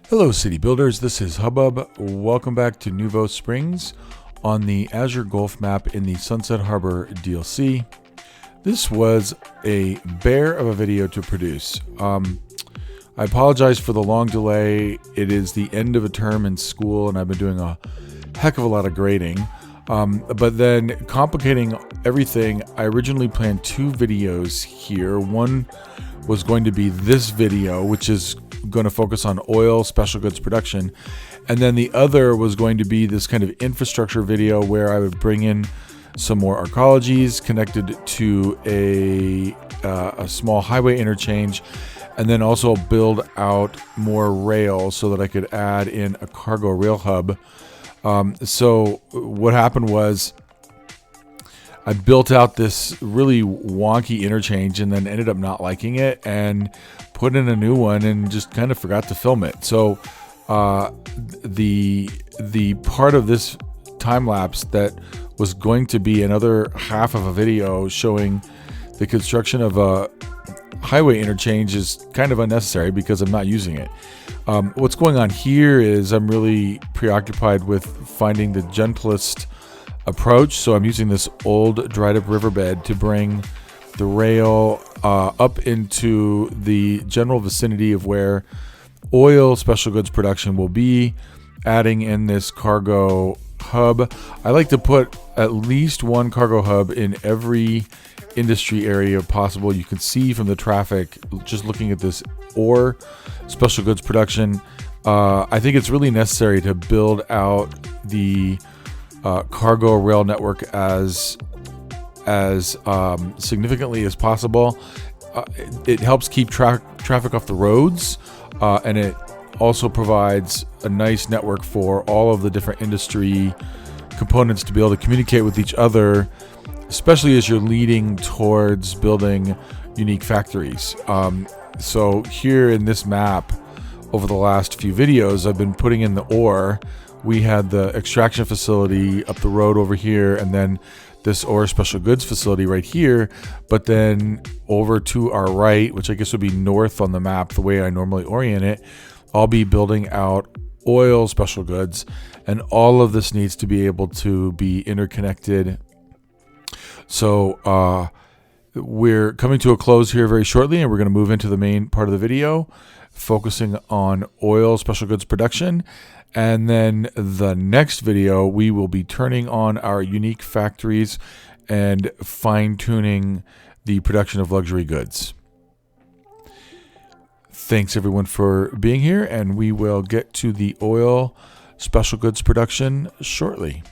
Hello City Builders, this is Hubbub. Welcome back to Nouveau Springs on the Azure Gulf map in the Sunset Harbor DLC. This was a bear of a video to produce. I apologize for the long delay. It is the end of a term in school and I've been doing a heck of a lot of grading. But then complicating everything, I originally planned two videos here. One was going to be this video, which is going to focus on oil special goods production, and then the other was going to be this kind of infrastructure video where I would bring in some more arcologies connected to a small highway interchange, and then also build out more rail so that I could add in a cargo rail hub. So what happened was I built out this really wonky interchange and then ended up not liking it and put in a new one and just kind of forgot to film it. So the part of this time lapse that was going to be another half of a video showing the construction of a highway interchange is kind of unnecessary because I'm not using it. What's going on here is I'm really preoccupied with finding the gentlest approach, so I'm using this old dried up riverbed to bring the rail up into the general vicinity of where oil special goods production will be, adding in this cargo hub. I like to put at least one cargo hub in every industry area possible. You can see from the traffic just looking at this ore special goods production. I think it's really necessary to build out the cargo rail network as significantly as possible. It helps keep traffic off the roads, and it also provides a nice network for all of the different industry components to be able to communicate with each other, especially as you're leading towards building unique factories. So here in this map, over the last few videos, I've been putting in the ore. We had the extraction facility up the road over here, and then this ore special goods facility right here. But then over to our right, which I guess would be north on the map, the way I normally orient it, I'll be building out oil special goods, and all of this needs to be able to be interconnected. So we're coming to a close here very shortly, and we're going to move into the main part of the video, focusing on oil special goods production. And then the next video, we will be turning on our unique factories and fine-tuning the production of luxury goods. Thanks everyone for being here, and we will get to the oil special goods production shortly.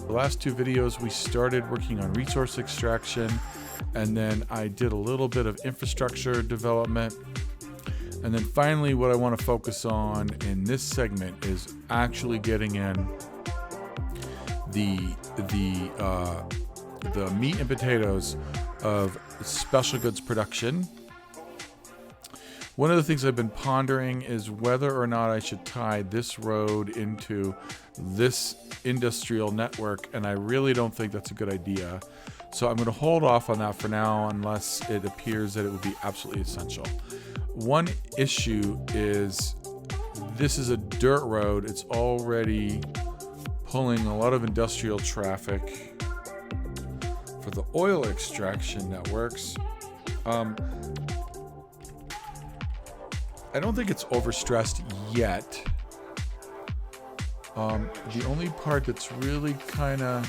The last two videos we started working on resource extraction, and then I did a little bit of infrastructure development, and then finally what I want to focus on in this segment is actually getting in the meat and potatoes of special goods production. One of the things I've been pondering is whether or not I should tie this road into this industrial network, and I really don't think that's a good idea. So I'm going to hold off on that for now unless it appears that it would be absolutely essential. One issue is this is a dirt road. It's already pulling a lot of industrial traffic for the oil extraction networks. I don't think it's overstressed yet. The only part that's really kind of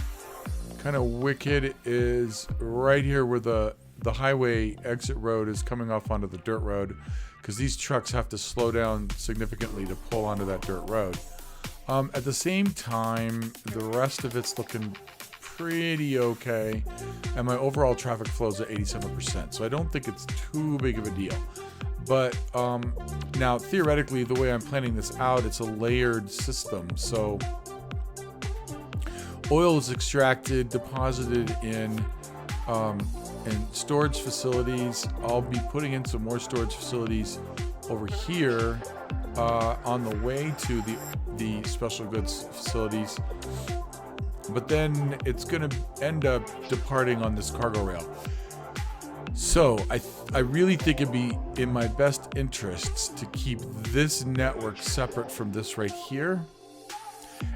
wicked is right here where the highway exit road is coming off onto the dirt road, because these trucks have to slow down significantly to pull onto that dirt road. At the same time, the rest of it's looking pretty okay, and my overall traffic flows at 87%, so I don't think it's too big of a deal. But now, theoretically, the way I'm planning this out, it's a layered system. So oil is extracted, deposited in storage facilities. I'll be putting in some more storage facilities over here on the way to the special goods facilities. But then it's going to end up departing on this cargo rail. So I really think it'd be in my best interests to keep this network separate from this right here.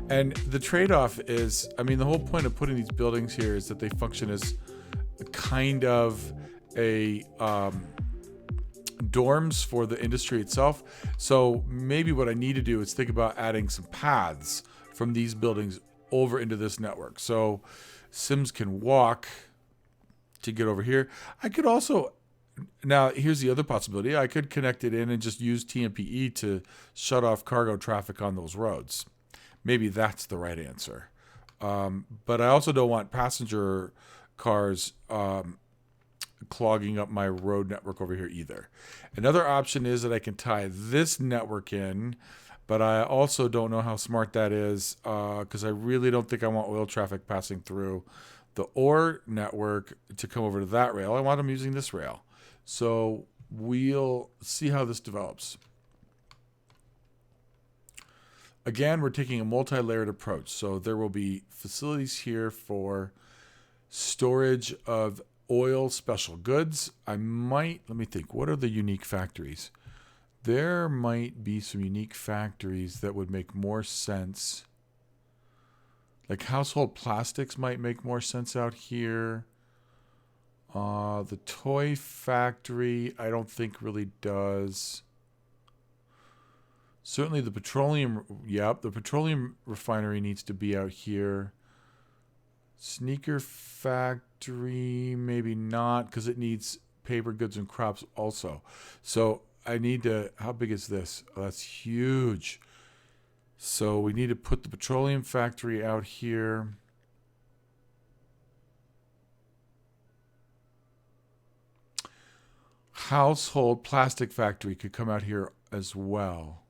And the trade-off is, I mean, the whole point of putting these buildings here is that they function as kind of a dorms for the industry itself. So maybe what I need to do is think about adding some paths from these buildings over into this network. So Sims can walk to get over here. I could also, now here's the other possibility. I could connect it in and just use TMPE to shut off cargo traffic on those roads. Maybe that's the right answer. But I also don't want passenger cars clogging up my road network over here either. Another option is that I can tie this network in, but I also don't know how smart that is because I really don't think I want oil traffic passing through the ore network to come over to that rail. I want them using this rail. So we'll see how this develops. Again, we're taking a multi-layered approach. So there will be facilities here for storage of oil special goods. Let me think, what are the unique factories? There might be some unique factories that would make more sense. Like household plastics might make more sense out here. The toy factory, I don't think really does. Certainly the petroleum, the petroleum refinery needs to be out here. Sneaker factory, maybe not, because it needs paper goods and crops also. So I need to, how big is this? Oh, that's huge. So we need to put the petroleum factory out here. Household plastic factory could come out here as well,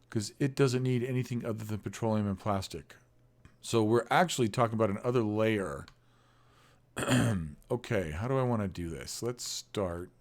because it doesn't need anything other than petroleum and plastic. So we're actually talking about another layer. Okay, how do I want to do this? Let's start.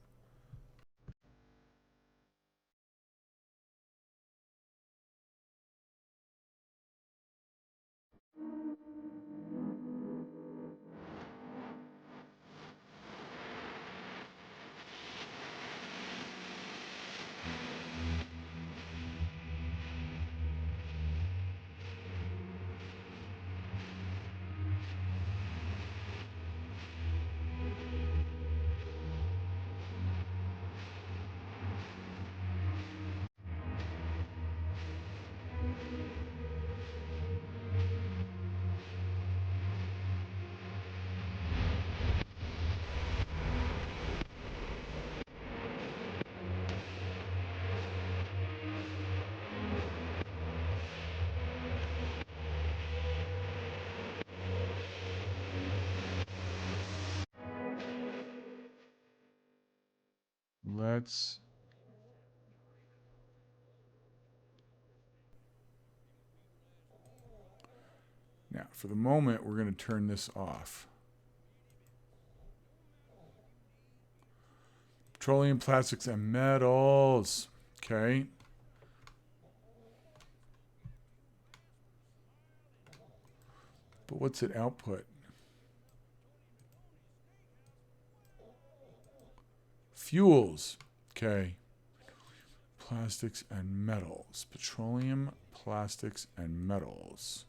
Now, for the moment, we're going to turn this off. Petroleum, plastics, and metals. Okay. But what's it output? Fuels. Okay. Plastics and metals. Petroleum, plastics, and metals.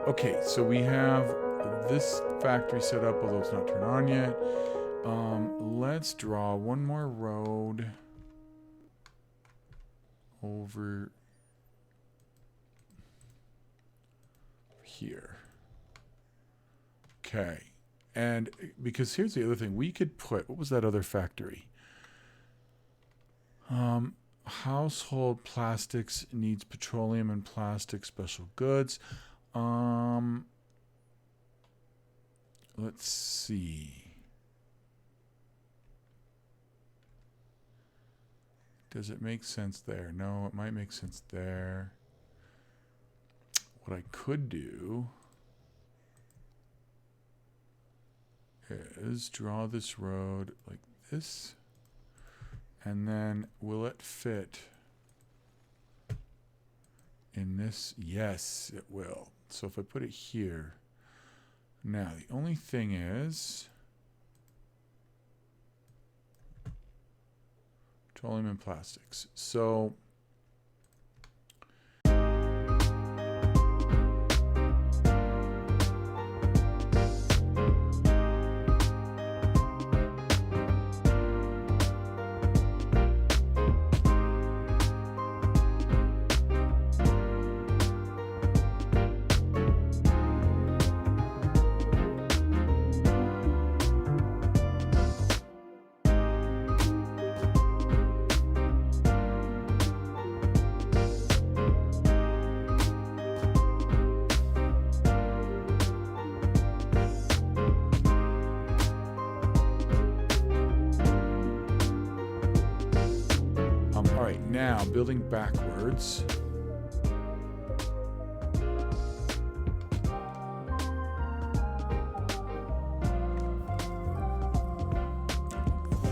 Okay, so we have this factory set up, although it's not turned on yet. Let's draw one more road over here. Okay. And because here's the other thing, we could put, what was that other factory? Household plastics needs petroleum and plastic special goods. Let's see. Does it make sense there? No, it might make sense there. What I could do is draw this road like this, and then will it fit in this? Yes, it will. So if I put it here, now the only thing is petroleum and plastics. So now building backwards.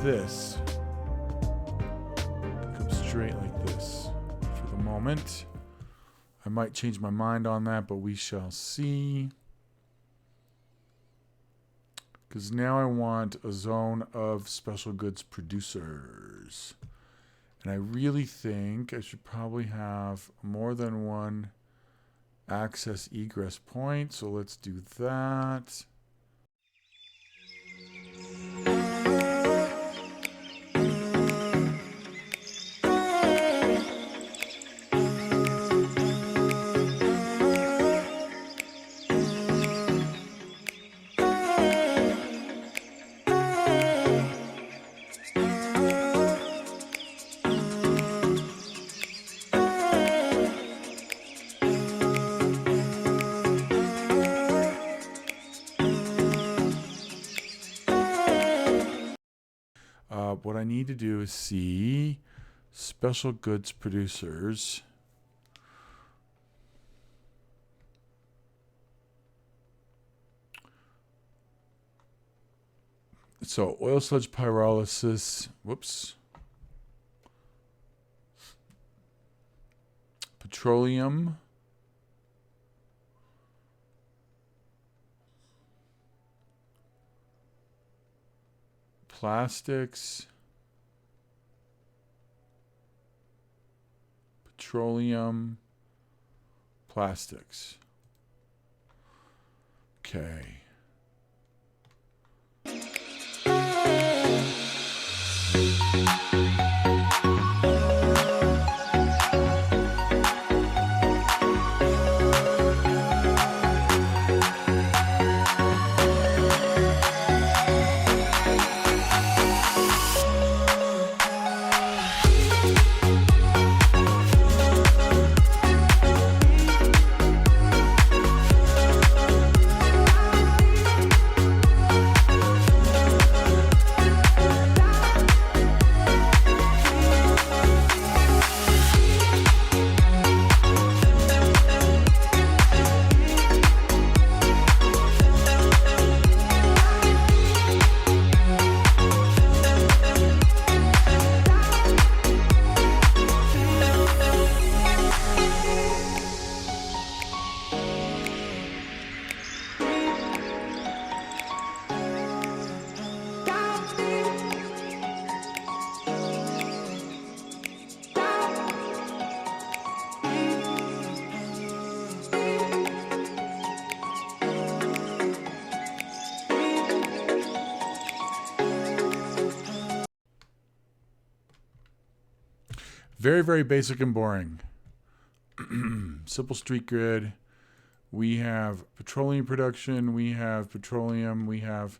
This comes straight like this for the moment. I might change my mind on that, but we shall see. Because now I want a zone of special goods producers. And I really think I should probably have more than one access egress point. So let's do that. What I need to do is see special goods producers. So oil sludge pyrolysis, petroleum, plastics, petroleum, plastics. Okay. very, very basic and boring. Simple street grid. We have petroleum production. We have petroleum. We have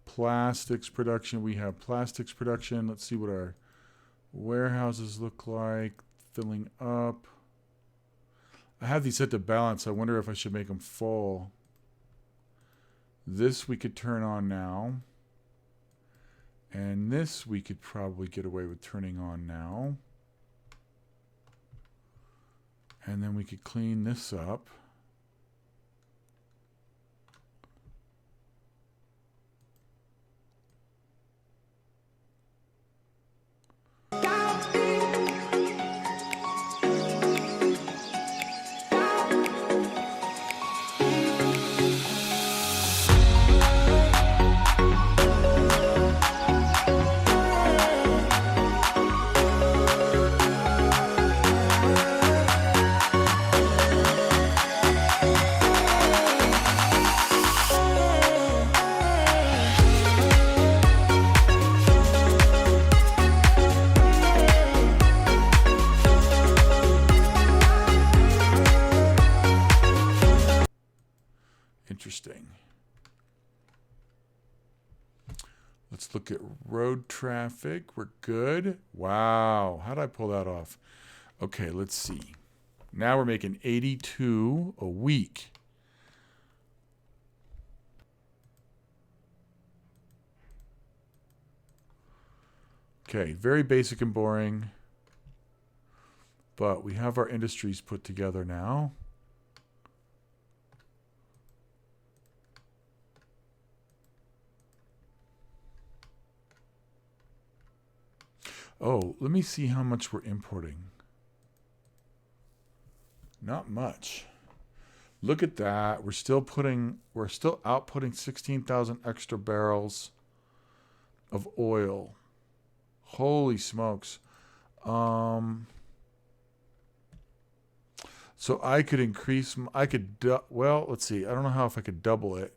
plastics production. We have plastics production. Let's see what our warehouses look like. Filling up. I have these set to balance. I wonder if I should make them full. This we could turn on now. And this we could probably get away with turning on now. And then we could clean this up. Interesting. Let's look at road traffic. We're good. Wow. How did I pull that off? Okay, let's see. Now we're making 82 a week. Okay, very basic and boring. But we have our industries put together now. Oh, let me see how much we're importing. Not much. Look at that. We're still outputting 16,000 extra barrels of oil. Holy smokes. So I could increase, well, let's see. I don't know if I could double it.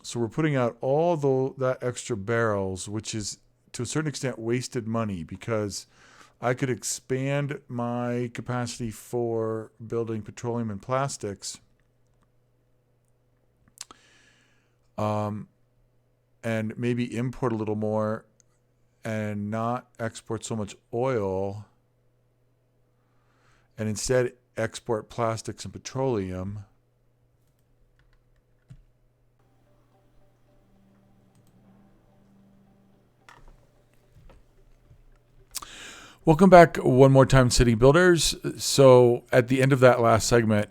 So we're putting out all that extra barrels, which is to a certain extent wasted money, because I could expand my capacity for building petroleum and plastics, and maybe import a little more and not export so much oil, and instead export plastics and petroleum. Welcome back one more time, City Builders. So at the end of that last segment,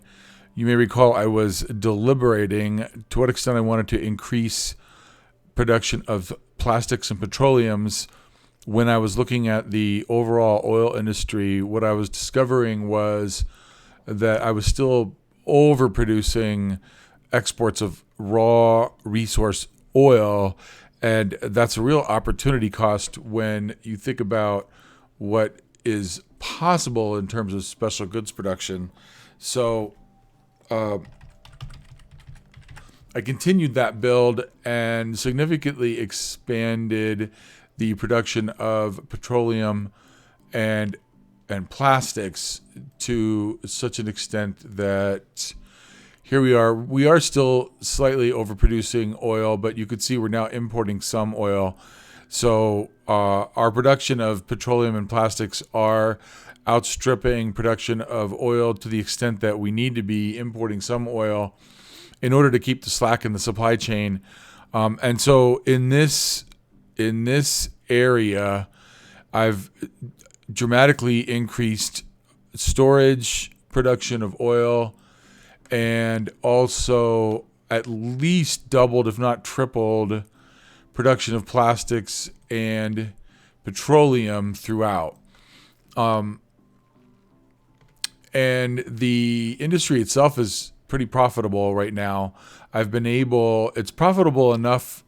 you may recall I was deliberating to what extent I wanted to increase production of plastics and petroleums. When I was looking at the overall oil industry, what I was discovering was that I was still overproducing exports of raw resource oil, and that's a real opportunity cost when you think about what is possible in terms of special goods production. So I continued that build and significantly expanded the production of petroleum and plastics to such an extent that here we are. We are still slightly overproducing oil, but you could see we're now importing some oil. So our production of petroleum and plastics are outstripping production of oil to the extent that we need to be importing some oil in order to keep the slack in the supply chain. And so in this area, I've dramatically increased storage, production of oil, and also at least doubled, if not tripled, production of plastics and petroleum throughout. And the industry itself is pretty profitable right now. It's profitable enough.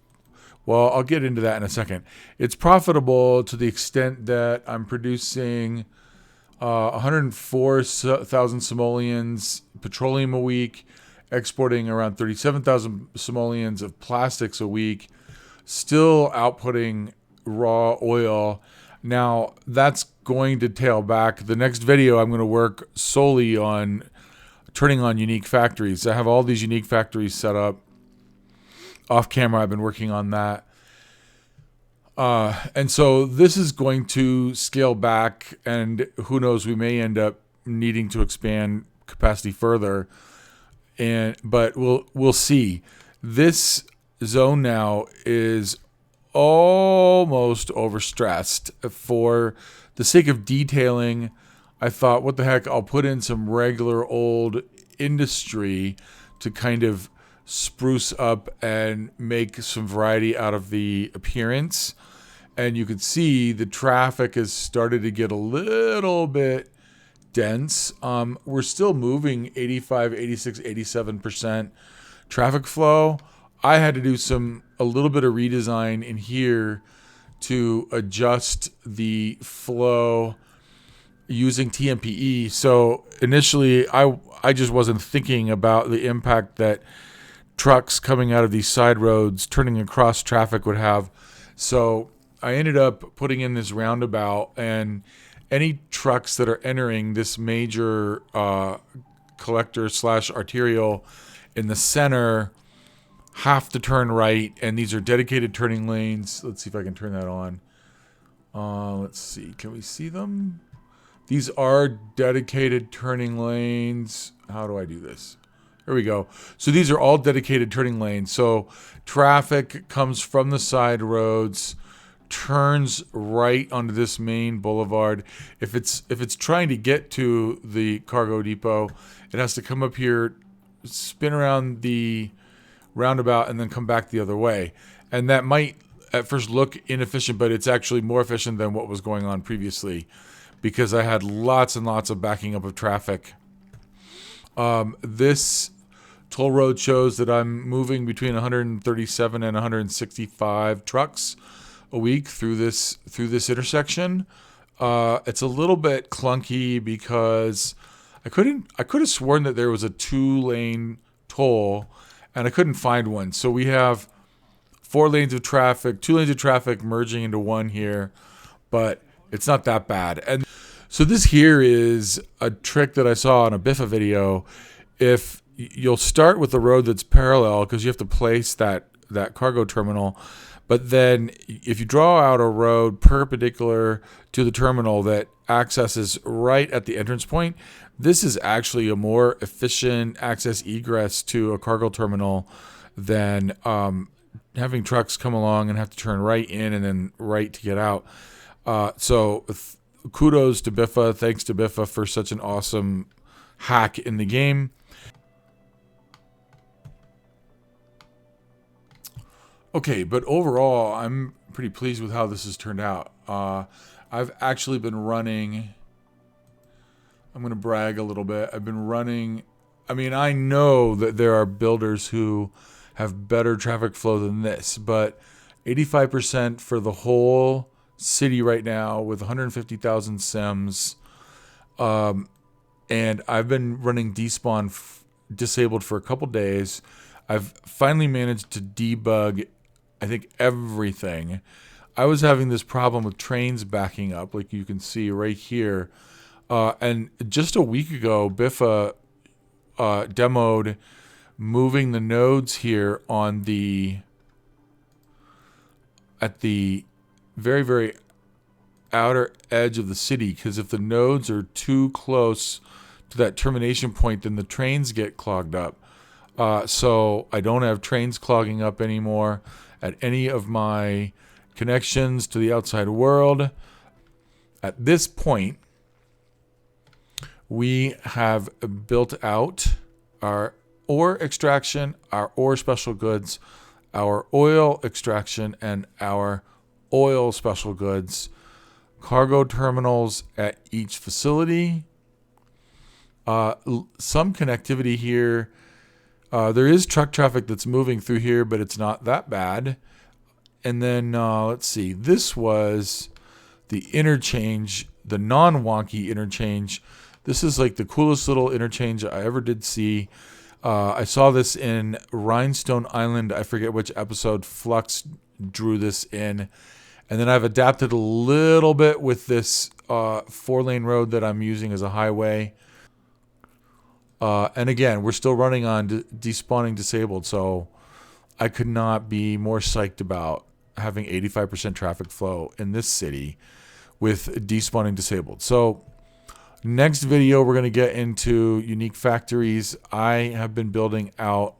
Well, I'll get into that in a second. It's profitable to the extent that I'm producing 104,000 simoleons petroleum a week, exporting around 37,000 simoleons of plastics a week, still outputting raw oil. Now, that's going to tail back. The next video, I'm going to work solely on turning on unique factories. I have all these unique factories set up. Off camera, I've been working on that. And so this is going to scale back, and who knows, we may end up needing to expand capacity further. But we'll see. This zone now is almost overstressed. For the sake of detailing, I thought, what the heck, I'll put in some regular old industry to kind of spruce up and make some variety out of the appearance. And you can see the traffic has started to get a little bit dense. We're still moving 85, 86, 87% traffic flow. I had to do a little bit of redesign in here to adjust the flow using TMPE. So initially I just wasn't thinking about the impact that trucks coming out of these side roads turning across traffic would have. So I ended up putting in this roundabout, and any trucks that are entering this major collector / arterial in the center have to turn right, and these are dedicated turning lanes. Let's see if I can turn that on. Let's see. Can we see them? These are dedicated turning lanes. How do I do this? There we go. So these are all dedicated turning lanes. So traffic comes from the side roads, turns right onto this main boulevard. If it's trying to get to the cargo depot, it has to come up here, spin around the roundabout, and then come back the other way. And that might at first look inefficient, but it's actually more efficient than what was going on previously, because I had lots and lots of backing up of traffic. This toll road shows that I'm moving between 137 and 165 trucks a week through this intersection. It's a little bit clunky because I could have sworn that there was a 2-lane toll, and I couldn't find one. So we have 4 lanes of traffic, 2 lanes of traffic merging into one here, but it's not that bad. And so this here is a trick that I saw on a Biffa video. If you'll start with the road that's parallel, because you have to place that cargo terminal, but then if you draw out a road perpendicular to the terminal that accesses right at the entrance point, this is actually a more efficient access egress to a cargo terminal than having trucks come along and have to turn right in and then right to get out. So kudos to Biffa. Thanks to Biffa for such an awesome hack in the game. Okay, but overall, I'm pretty pleased with how this has turned out. I've actually been running, I'm going to brag a little bit. I've been running, I know that there are builders who have better traffic flow than this, but 85% for the whole city right now with 150,000 SIMs. And I've been running despawn disabled for a couple days. I've finally managed to debug, I think, everything. I was having this problem with trains backing up, like you can see right here. And just a week ago, Biffa demoed moving the nodes here on at the very, very outer edge of the city, because if the nodes are too close to that termination point, then the trains get clogged up. So I don't have trains clogging up anymore at any of my connections to the outside world. At this point, we have built out our ore extraction, our ore special goods, our oil extraction, and our oil special goods, cargo terminals at each facility. Some connectivity here. There is truck traffic that's moving through here, but it's not that bad. And then let's see. This was the interchange, the non-wonky interchange. This is like the coolest little interchange I ever did see. I saw this in Rhinestone Island. I forget which episode, drew this in. And then I've adapted a little bit with this 4-lane road that I'm using as a highway. And again, we're still running on despawning disabled, so I could not be more psyched about having 85% traffic flow in this city with despawning disabled. So next video, we're going to get into unique factories. I have been building out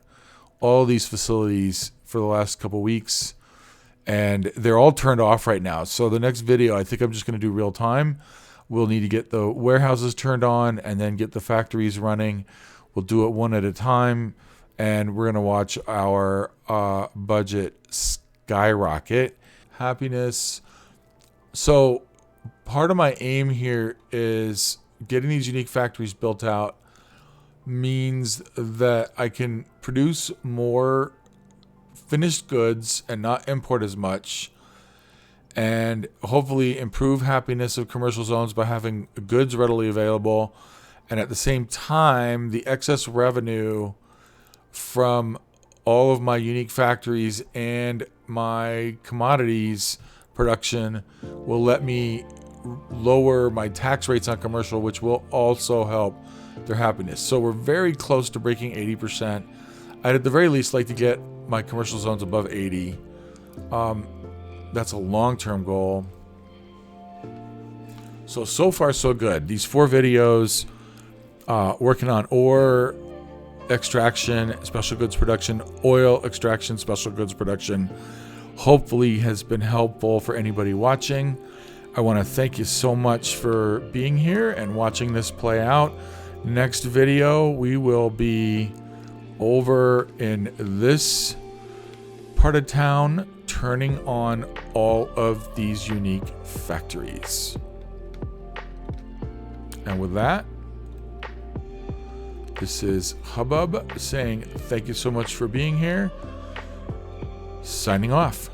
all these facilities for the last couple weeks, and they're all turned off right now. So the next video, I think I'm just going to do real time. We'll need to get the warehouses turned on and then get the factories running. We'll do it one at a time, and we're going to watch our budget skyrocket. Happiness. So part of my aim here is getting these unique factories built out means that I can produce more finished goods and not import as much, and hopefully improve happiness of commercial zones by having goods readily available. And at the same time, the excess revenue from all of my unique factories and my commodities production will let me lower my tax rates on commercial, which will also help their happiness. So we're very close to breaking 80%. I'd at the very least like to get my commercial zones above 80. That's a long-term goal. So far so good. These 4 videos working on ore extraction, special goods production, oil extraction, special goods production, hopefully has been helpful for anybody watching. I want to thank you so much for being here and watching this play out. Next video, we will be over in this part of town, turning on all of these unique factories. And with that, this is Hubbub saying thank you so much for being here. Signing off.